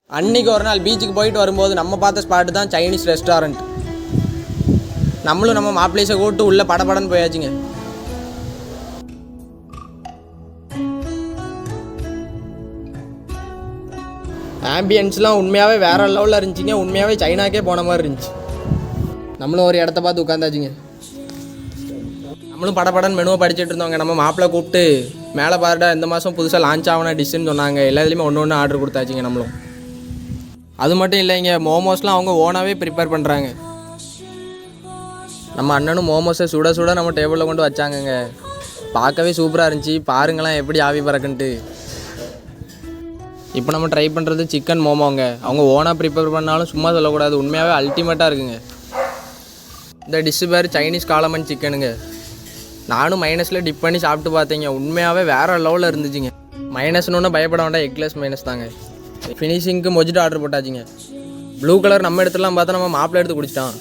அன்றைக்கி ஒரு நாள் பீச்சுக்கு போயிட்டு வரும்போது நம்ம பார்த்த ஸ்பாட்டு தான் சைனீஸ் ரெஸ்டாரண்ட். நம்மளும் நம்ம மாப்பிள்ளைஸை கூப்பிட்டு உள்ளே படப்படன்னு போயாச்சுங்க. ஆம்பியன்ஸ்லாம் உண்மையாகவே வேறு லெவலில் இருந்துச்சுங்க. உண்மையாகவே சைனாக்கே போன மாதிரி இருந்துச்சு. நம்மளும் ஒரு இடத்த பார்த்து உட்காந்தாச்சுங்க. நம்மளும் படப்படன்னு மெனுவை படிச்சுட்டு இருந்தோங்க. நம்ம மாப்பிள்ளை கூப்பிட்டு மேலே பாருடா இந்த மாதம் புதுசாக லான்ச் ஆகின டிஷ்ஷுன்னு சொன்னாங்க. எல்லாத்துலேயுமே ஒன்று ஆர்டர் கொடுத்தாச்சுங்க. நம்மளும் அது மட்டும் இல்லைங்க, மோமோஸ்லாம் அவங்க ஓனாகவே ப்ரிப்பேர் பண்ணுறாங்க. நம்ம அண்ணனும் மோமோஸை சுட சுட நம்ம டேபிளில் கொண்டு வச்சாங்கங்க. பார்க்கவே சூப்பராக இருந்துச்சு. பாருங்களாம் எப்படி ஆவி பறக்குன்ட்டு. இப்போ நம்ம ட்ரை பண்ணுறது சிக்கன் மோமோங்க. அவங்க ஓனாக ப்ரிப்பேர் பண்ணாலும் சும்மா சொல்லக்கூடாது, உண்மையாகவே அல்டிமேட்டாக இருக்குங்க. இந்த டிஷ்ஷு பேர் சைனீஸ் காலமன் சிக்கனுங்க. நானும் மைனஸில் டிப் பண்ணி சாப்பிட்டு பார்த்தீங்க. உண்மையாகவே வேறு லெவலில் இருந்துச்சுங்க. மைனஸ்னு ஒன்றும் பயப்பட வேண்டாம், எக்லெஸ் மைனஸ் தாங்க. ஃபினிஷிங்க்கு மொஜிட்டோ ஆர்டர் போட்டாச்சுங்க. ப்ளூ கலர் நம்ம இடத்துலாம் பார்த்தா நம்ம மாப்பிள்ளை எடுத்து குடிச்சிட்டான்.